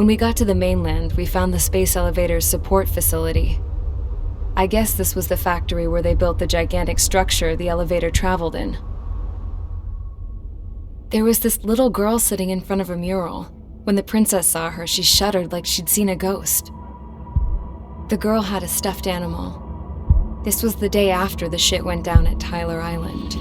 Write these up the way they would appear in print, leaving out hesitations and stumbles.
When we got to the mainland, we found the space elevator's support facility. I guess this was the factory where they built the gigantic structure the elevator traveled in. There was this little girl sitting in front of a mural. When the princess saw her, she shuddered like she'd seen a ghost. The girl had a stuffed animal. This was the day after the shit went down at Tyler Island.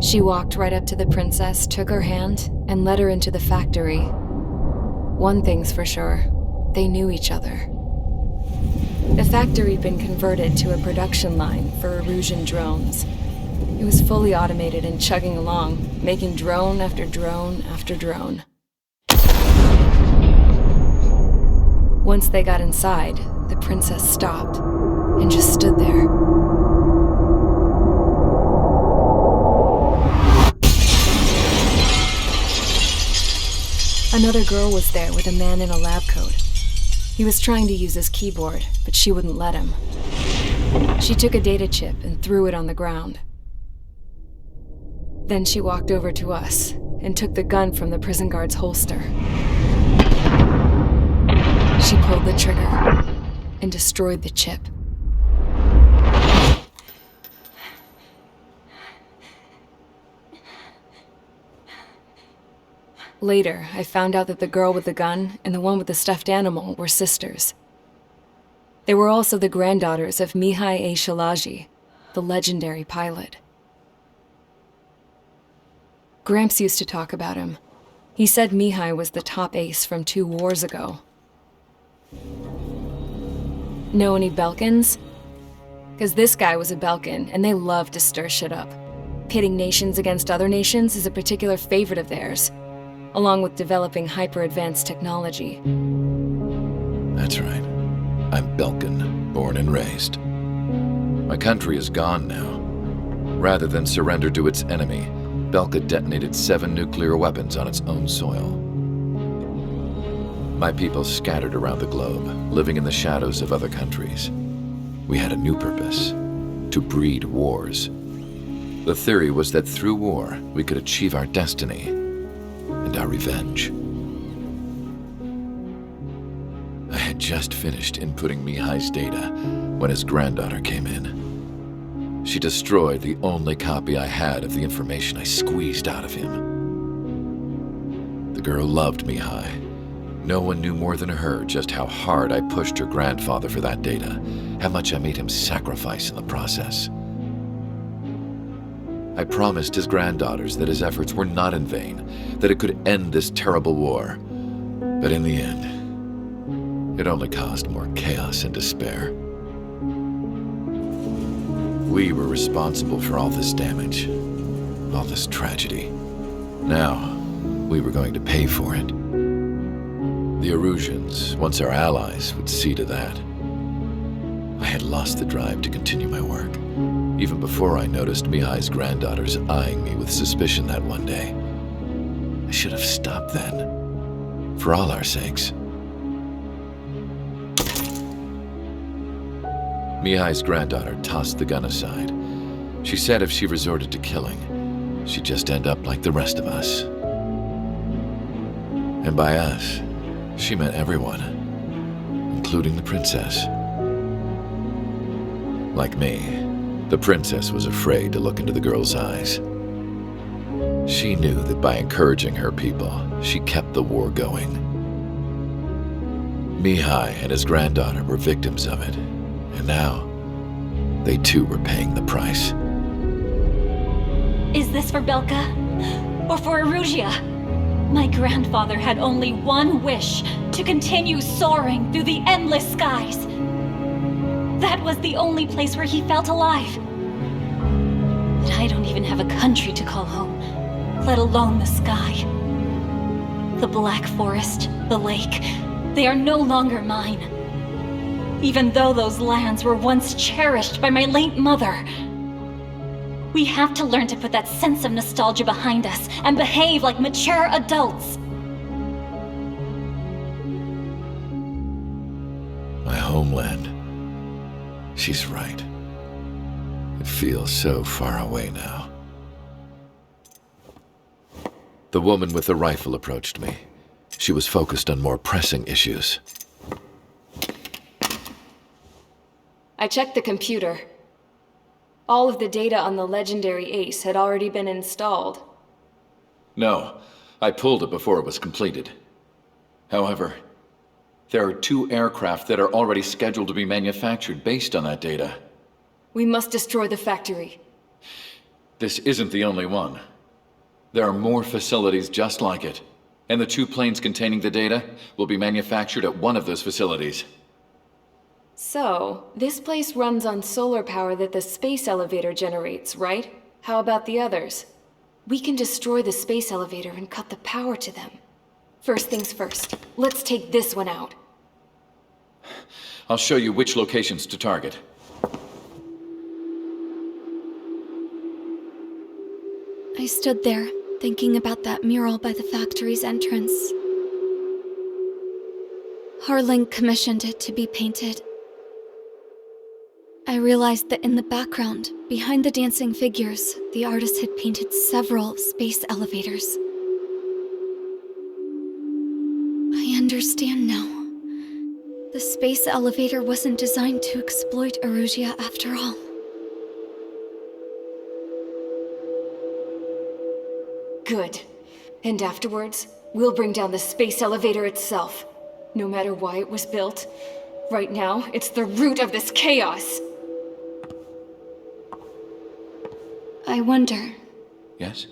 She walked right up to the princess, took her hand, and led her into the factory. One thing's for sure, they knew each other. The factory'd been converted to a production line for Erusian drones. It was fully automated and chugging along, making drone after drone after drone. Once they got inside, the princess stopped and just stood there. Another girl was there with a man in a lab coat. He was trying to use his keyboard, but she wouldn't let him. She took a data chip and threw it on the ground. Then she walked over to us and took the gun from the prison guard's holster. She pulled the trigger and destroyed the chip. Later, I found out that the girl with the gun and the one with the stuffed animal were sisters. They were also the granddaughters of Mihai A. Shalaji, the legendary pilot. Gramps used to talk about him. He said Mihai was the top ace from 2 wars ago. Know any Belkans? 'Cause this guy was a Belkan, and they love to stir shit up. Pitting nations against other nations is a particular favorite of theirs, along with developing hyper-advanced technology. That's right. I'm Belkan, born and raised. My country is gone now. Rather than surrender to its enemy, Belka detonated 7 nuclear weapons on its own soil. My people scattered around the globe, living in the shadows of other countries. We had a new purpose: to breed wars. The theory was that through war, we could achieve our destiny and our revenge. I had just finished inputting Mihai's data when his granddaughter came in. She destroyed the only copy I had of the information I squeezed out of him. The girl loved Mihai. No one knew more than her just how hard I pushed her grandfather for that data, how much I made him sacrifice in the process. I promised his granddaughters that his efforts were not in vain, that it could end this terrible war. But in the end, it only caused more chaos and despair. We were responsible for all this damage, all this tragedy. Now, we were going to pay for it. The Erusians, once our allies, would see to that. I had lost the drive to continue my work, even before I noticed Mihai's granddaughters eyeing me with suspicion that one day. I should have stopped then, for all our sakes. Mihai's granddaughter tossed the gun aside. She said if she resorted to killing, she'd just end up like the rest of us. And by us, she meant everyone, including the princess. Like me, the princess was afraid to look into the girl's eyes. She knew that by encouraging her people, she kept the war going. Mihai and his granddaughter were victims of it, and now they too were paying the price. Is this for Belka? Or for Erusia? My grandfather had only one wish: to continue soaring through the endless skies. That was the only place where he felt alive. But I don't even have a country to call home, let alone the sky. The Black Forest, the lake, they are no longer mine. Even though those lands were once cherished by my late mother. We have to learn to put that sense of nostalgia behind us and behave like mature adults. My homeland. She's right. It feels so far away now. The woman with the rifle approached me. She was focused on more pressing issues. I checked the computer. All of the data on the legendary Ace had already been installed. No, I pulled it before it was completed. However, there are 2 aircraft that are already scheduled to be manufactured based on that data. We must destroy the factory. This isn't the only one. There are more facilities just like it, and the 2 planes containing the data will be manufactured at one of those facilities. So, this place runs on solar power that the space elevator generates, right? How about the others? We can destroy the space elevator and cut the power to them. First things first, let's take this one out. I'll show you which locations to target. I stood there, thinking about that mural by the factory's entrance. Harling commissioned it to be painted. I realized that in the background, behind the dancing figures, the artist had painted several space elevators. I understand now. The space elevator wasn't designed to exploit Erusia after all. Good. And afterwards, we'll bring down the space elevator itself. No matter why it was built, right now, it's the root of this chaos. I wonder, Yes?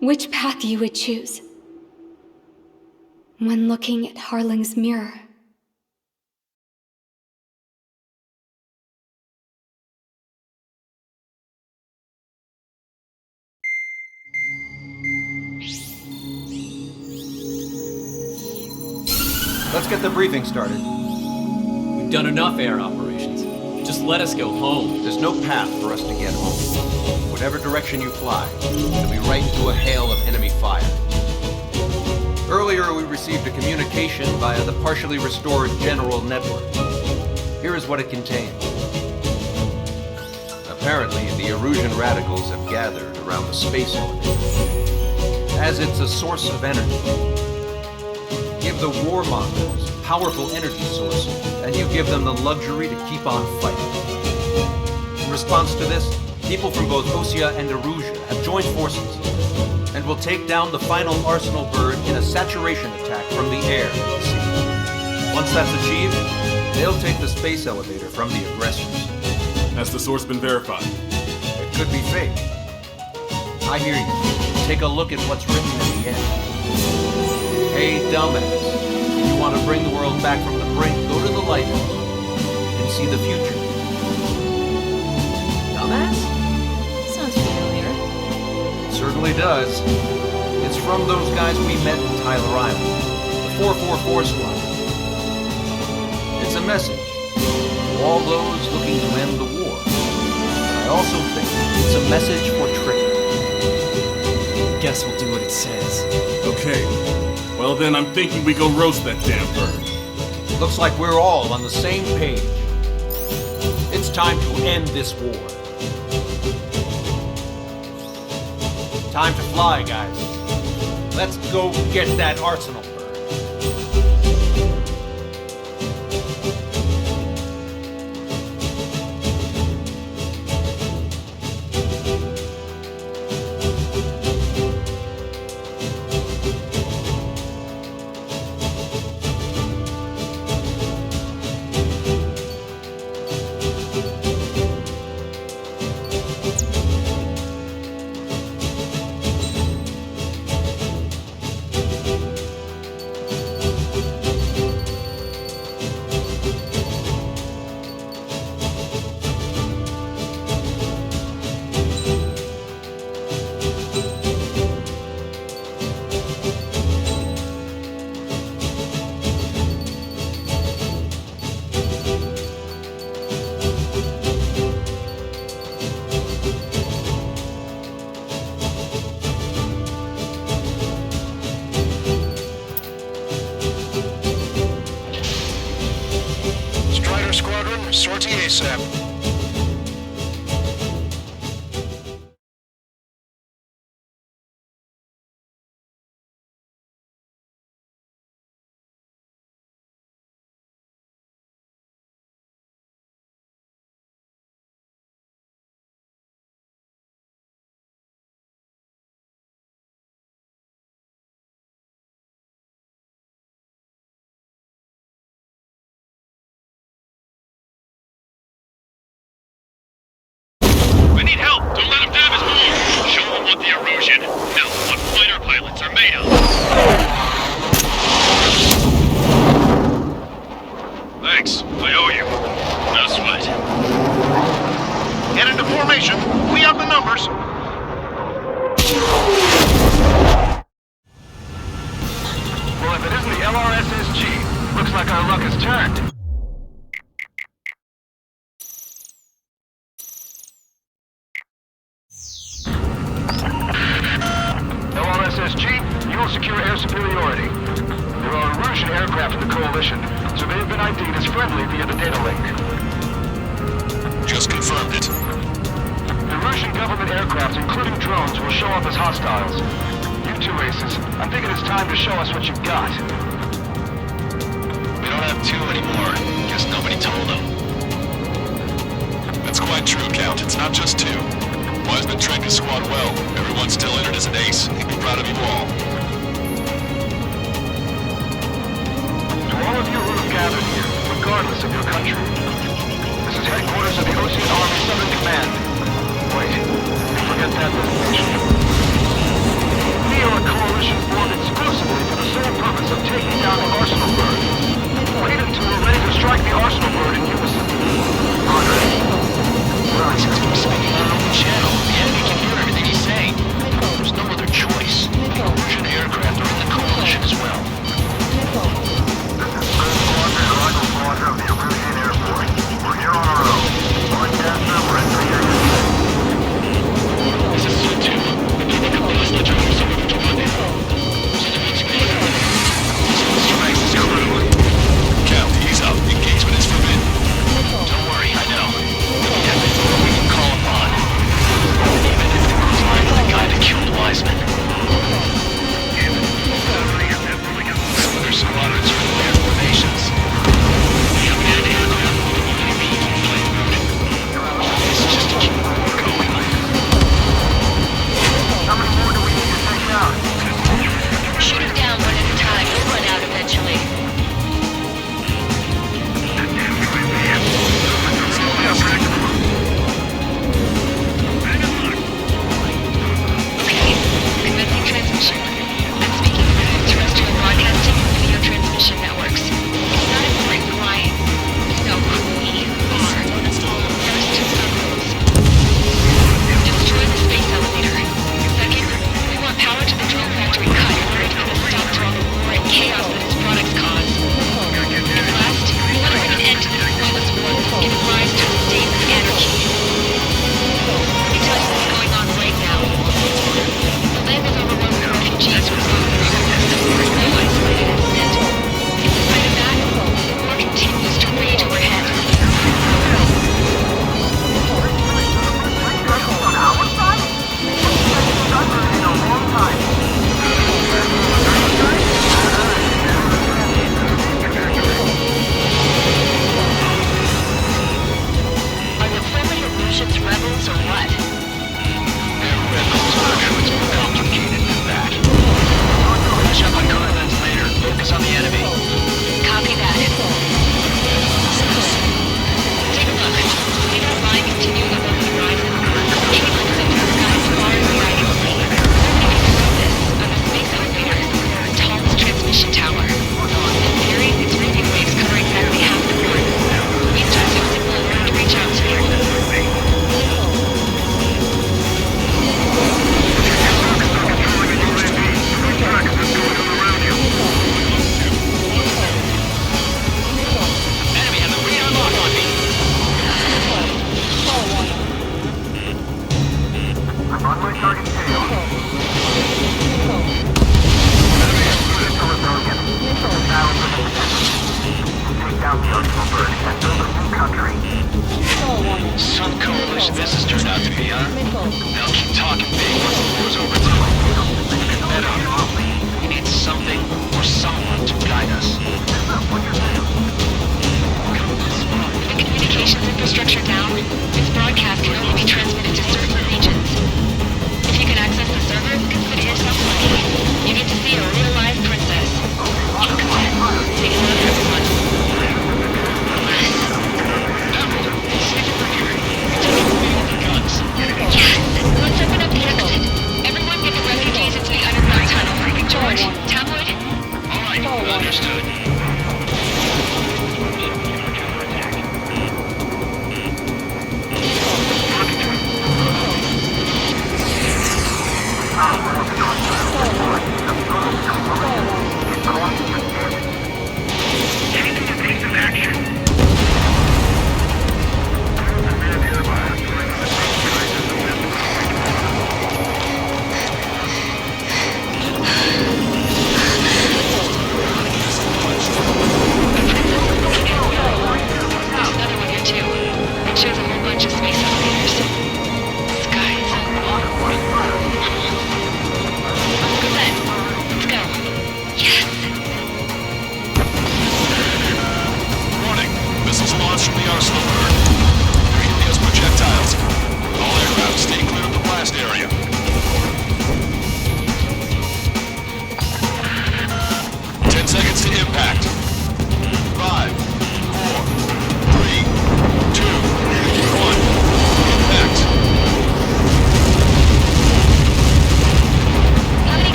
which path you would choose when looking at Harling's mirror. Let's get the briefing started. We've done enough air operations. Just let us go home. There's no path for us to get home. Whatever direction you fly, it'll be right into a hail of enemy fire. Earlier, we received a communication via the partially restored general network. Here is what it contained. Apparently, the Erusian radicals have gathered around the space elevator, as it's a source of energy. Give the warmongers a powerful energy source, and you give them the luxury to keep on fighting. In response to this, people from both Osea and Erusia have joined forces, and will take down the final Arsenal bird in a saturation attack from the air and sea. Once that's achieved, they'll take the space elevator from the aggressors. Has the source been verified? It could be fake. I hear you. Take a look at what's written in the end. Hey, dumbass. If you want to bring the world back from the brink, go to the lighthouse and see the future. Dumbass? Sounds familiar. It certainly does. It's from those guys we met in Tyler Island, the 444 squad. It's a message to all those looking to end the war. But I also think it's a message for trickery. Guess we'll do what it says. Okay. Well then, I'm thinking we go roast that damn bird. Looks like we're all on the same page. It's time to end this war. Time to fly, guys. Let's go get that Arsenal bird. MSG, you will secure air superiority. There are Erusian aircraft in the Coalition, so they have been ID'd as friendly via the data link. Just confirmed it. Erusian government aircraft, including drones, will show up as hostiles. You two aces, I'm thinking it's time to show us what you've got. We don't have two anymore. Guess nobody told them. That's quite true, Count. It's not just two. Wiseman trained his squad well. Everyone's still entered as an ace. He'd be proud of you all. To all of you who have gathered here, regardless of your country, this is headquarters of the Ocean Army Southern Command. Wait, you forget that designation. We are a coalition formed exclusively for the sole purpose of taking down the Arsenal Bird. Wait until we're ready to strike the Arsenal Bird in unison. Since we're speaking on our own channel, the enemy can hear everything he's saying. There's no other choice. The Erusian aircraft are in the Coalition as well. Squadron of the Erusian Air Force. We're here on our own. Broadcast number at 3. This is Su-2. The hostage arms are moving to rendezvous. Strikes is critical. Count, he's up. Engagement is forbidden. Don't worry, I know. Definitely what we can call upon. Even if the cruise line is the guy that killed Wiseman. There's some moderate air formations. We have manned aircraft moving UAV in flight mode. This is just to keep the war going. How many more do we need to take out? Shoot them down one at a time. You'll run out eventually. Okay, commencing transmission. I'm speaking through terrestrial broadcasting and video transmission networks. It's not important quiet. You know who we are. First, circles. Destroy the space elevator. Second, we want power to the drone factory cut in order to put a stop to all the war and chaos that its products cause. And last, we want to bring an end to this pointless war that's given rise to a state of anarchy. Let me tell you what's going on right now. The land is overrun with refugees from both groups. There's no isolated incident. In spite of that, the war continues to rage overhead. Are the friendly Erusians rebels or what? They're rebels, but it's more complicated than that. Finish up on Carlins later. Focus on the enemy. Copy that. Take a look. See that line continuing above the horizon? Cables that through the sky far and wide and see. This, on the space elevator, the tallest transmission tower. In theory, its radio waves cover exactly half the board. We start to signal in order to reach out to you. Enemy has a radar lock on me. I'm on my target tail. Take down the Arsenal Bird and build a new country. Some coalition this has turned out to be, huh? They'll keep talking big once the war's over too. Better. We need something or someone to guide us. The communications infrastructure down, its broadcast can only be transmitted to certain regions. If you can access the servers, consider yourself lucky. You get to see a real live princess. Come on, take a look, everyone. Yes, let's open up the exit. Everyone get the refugees into the underground tunnel. George, tabloid? All right, understood.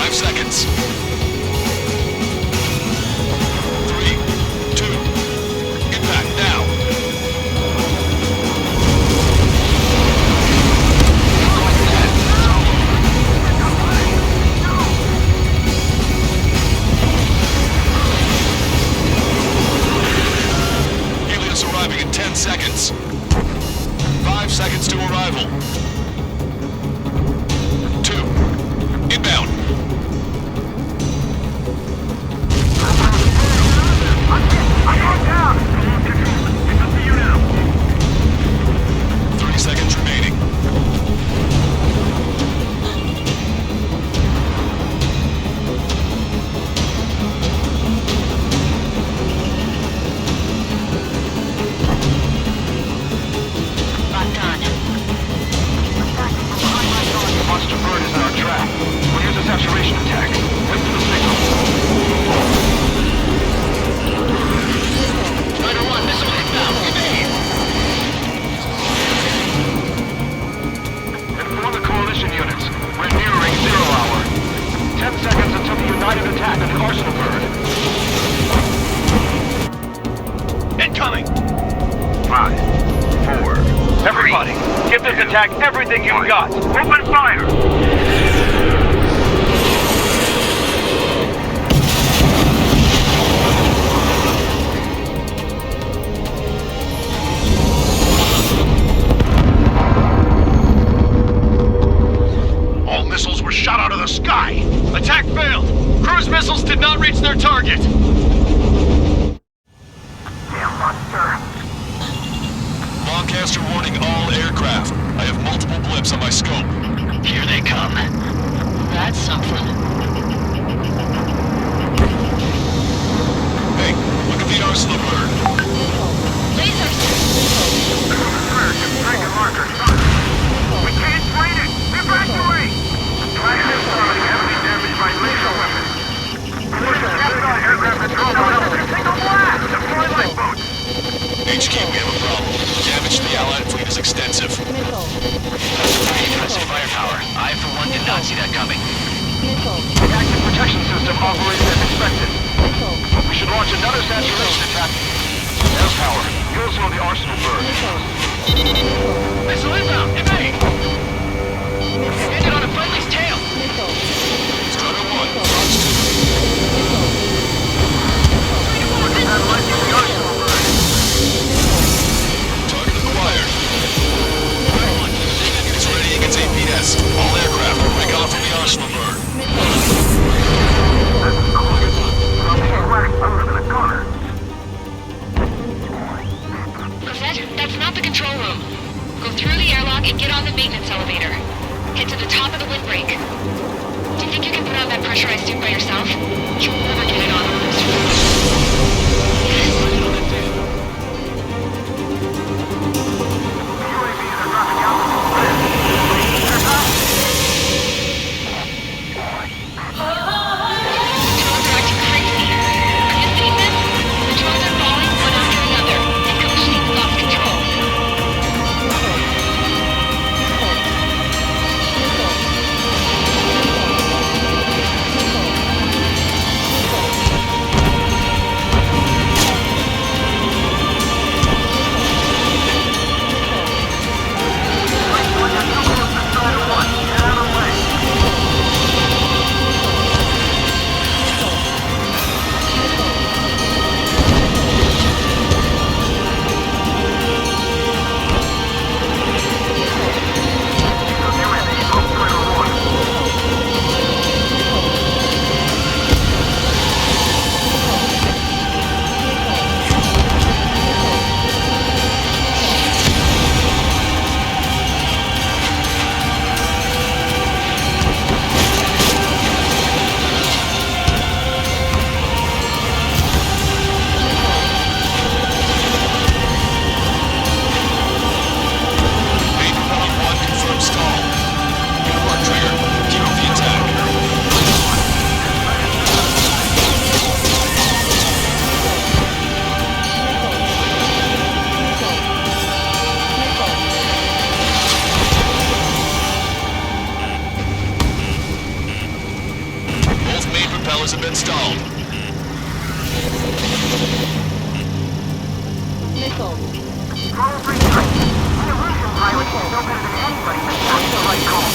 5 seconds. 3, 2, impact now. Helios arriving in 10 seconds. 5 seconds to arrival. 2, inbound. I'm going down! It's up to you now. 30 seconds remaining. Locked on. Monster bird is in our track. We'll use a saturation attack. Wait for the signal. Rider 1, missile inbound. Evade. Inform the coalition units. We're nearing 0 hour. 10 seconds until the united attack on the Arsenal bird. Incoming. 5, 4. Everybody, give this attack everything you've got. Open fire! All missiles were shot out of the sky. Attack failed. Cruise missiles did not reach their target. Damn monster. Broadcaster warning all aircraft. I have multiple blips on my scope. Here they come. That's something. Hey, look at the Arsenal bird. Lasers! Dragon marker. We can't fight it! Evacuate! Dragon is already heavily damaged by laser weapons. Force the captain aircraft and drone on up. Single blast! Deploy lifeboats! HQ, we have a problem. Damage to the Allied fleet is extensive. Pretty impressive firepower. I, for one, did not see that coming. The active protection system operated as expected. We should launch another saturation attack. Air power. You also know the Arsenal bird. Missile inbound! Evade! Ended on a friendly's tail! Strider 1, launch 2. Satellite to the Arsenal bird. Target acquired. It's ready against APS. All aircraft, break off from the Arsenal bird. Cosette, that's not the control room. Go through the airlock towers have been stalled. Follow 3 strikes. The illusion pilot is no better than anybody, but that's the right call.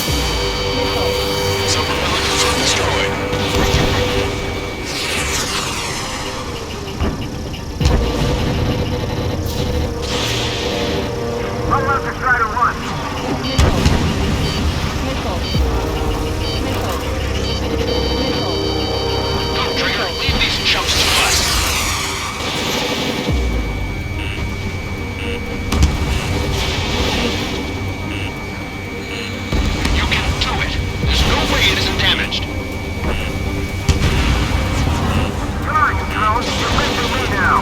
Super Pelicans destroyed. Unload the Strider 1. Go, Trigger. Leave these chumps to us. You can do it. There's no way it isn't damaged. Come on, you drones. You're lifting me now.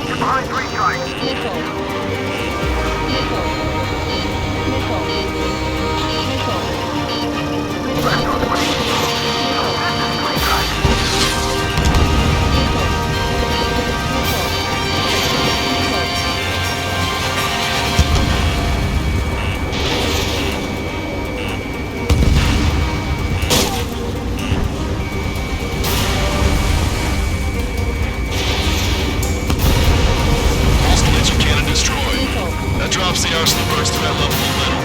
You're behind 3 strikes. Left on 20. This is 3 strikes. Pulse laser cannon destroyed. That drops the arsenal burst to that level of little.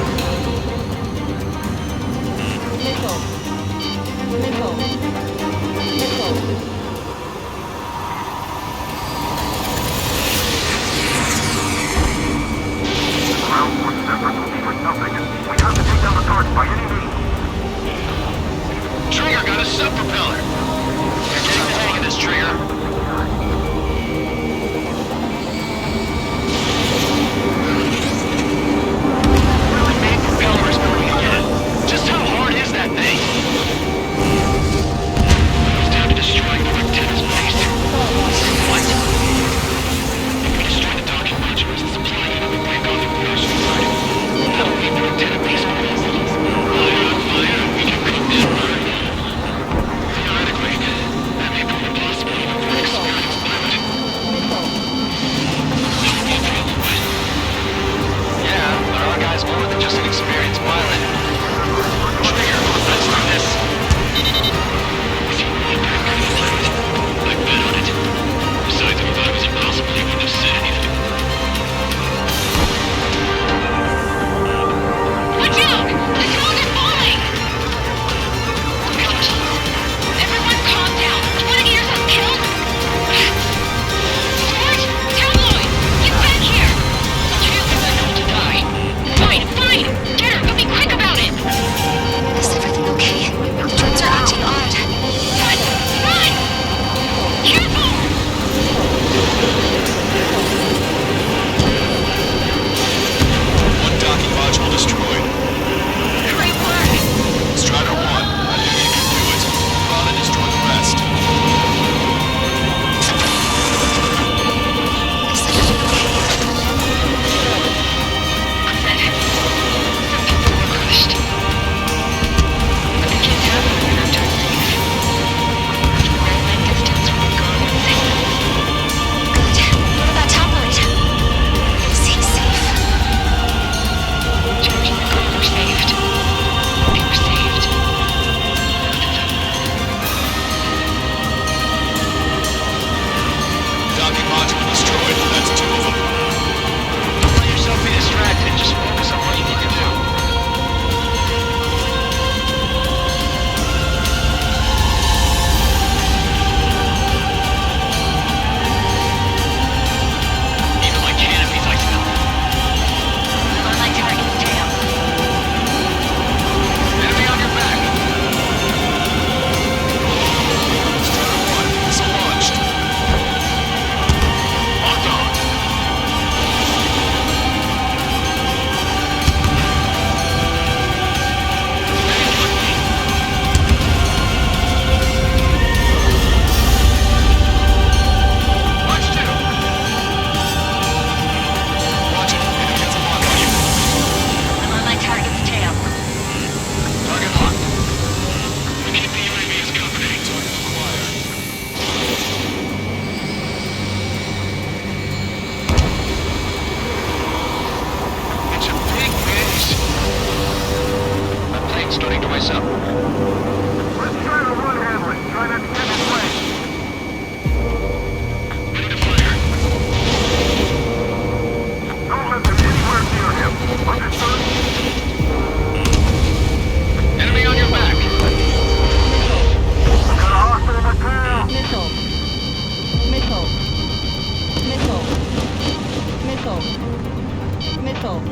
Missile.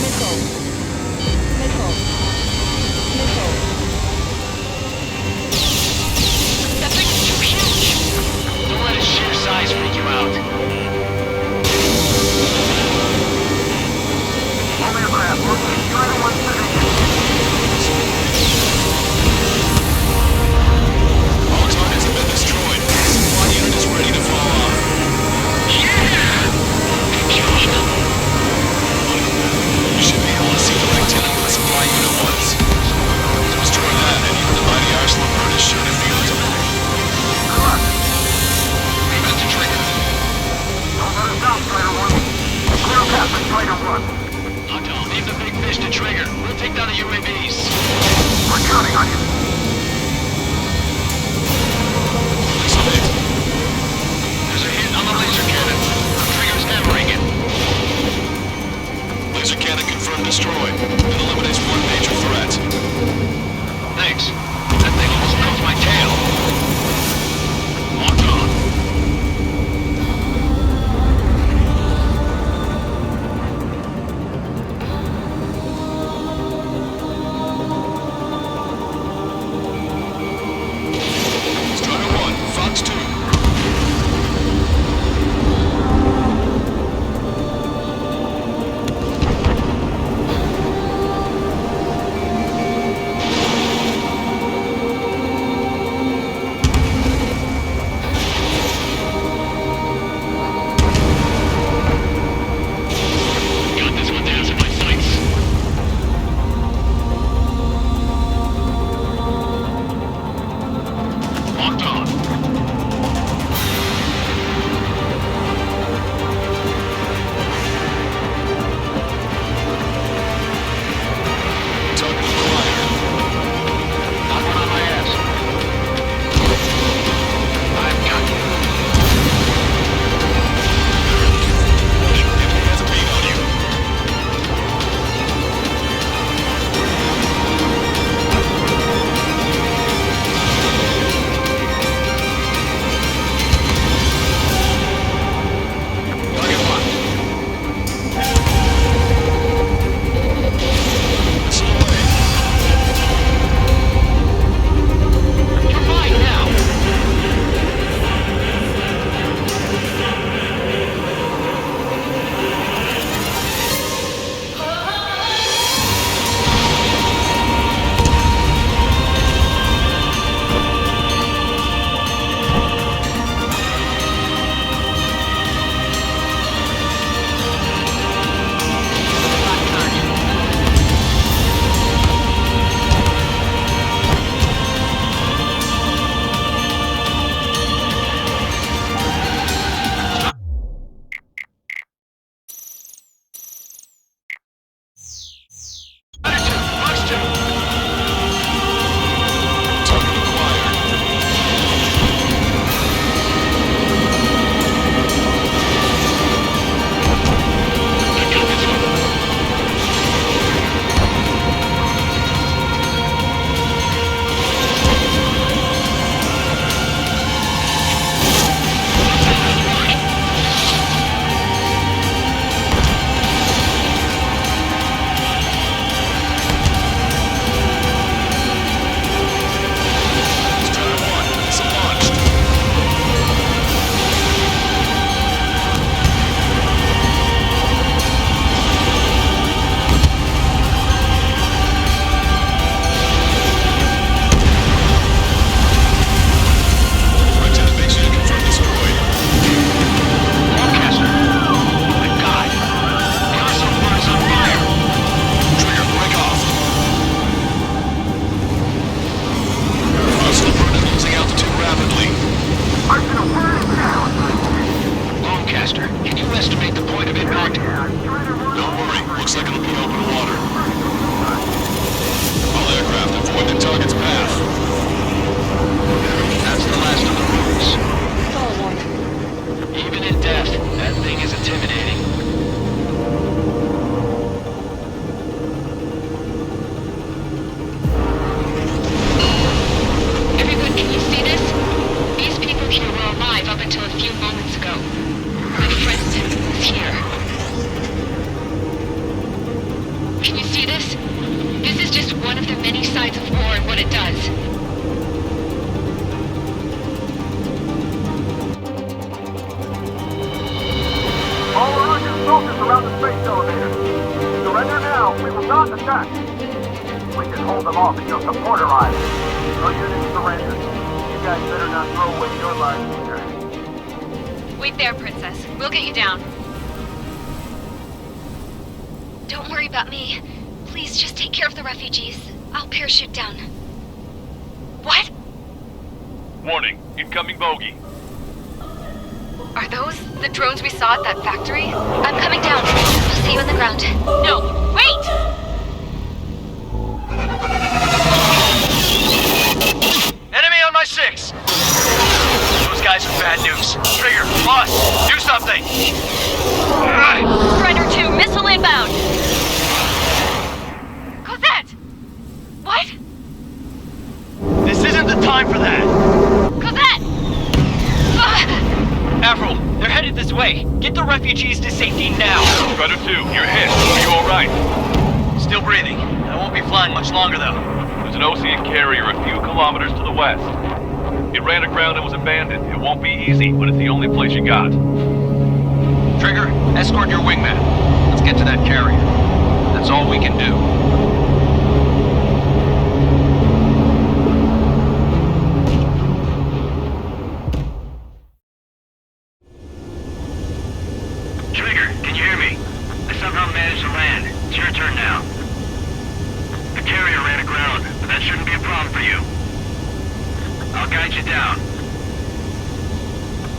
Missile. Missile. Missile. That thing is too huge! Don't let its sheer size freak you out. All aircraft, locate your other one's position. All targets have been destroyed. Supply unit is ready to fall off. Yeah! Good job. attack. We can hold them off until support arrives. No units surrender. You guys better not throw away your lives either. Wait there, Princess. We'll get you down. Don't worry about me. Please just take care of the refugees. I'll parachute down. What? Warning, incoming bogey. Are those the drones we saw at that factory? I'm coming down. I'll see you on the ground. No, wait! Enemy on my 6! Those guys are bad news. Trigger, boss, do something! Strider 2, missile inbound! Cosette! What? This isn't the time for that! Cosette! Avril, they're headed this way. Get the refugees to safety now. Strider 2, you're hit. Are you alright? Still breathing. I won't be flying much longer, though. There's an Ocean carrier a few kilometers to the west. It ran aground and was abandoned. It won't be easy, but it's the only place you got. Trigger, escort your wingman. Let's get to that carrier. That's all we can do. Trigger, can you hear me? I somehow managed to land. It's your turn now. The carrier ran aground, but that shouldn't be a problem for you. I'll guide you down.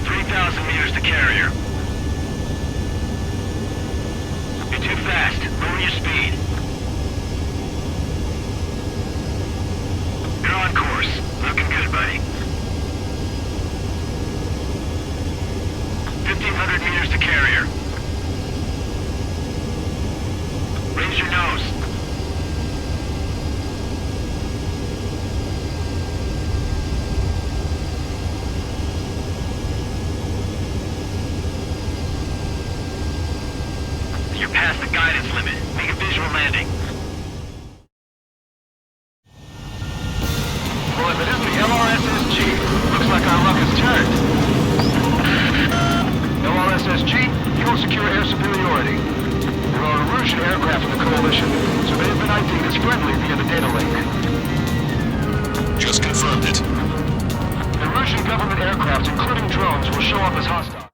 3,000 meters to carrier. You're too fast. Lower your speed. You're on course. Looking good, buddy. 1,500 meters to carrier. Raise your nose. You're past the guidance limit. Make a visual landing. Well, if it isn't the LRSSG, looks like our luck has turned. LRSSG, you will secure air superiority. There are Erusian aircraft in the Coalition, so they have been ID'd as friendly via the data link. Just confirmed it. Erusian government aircraft, including drones, will show up as hostile.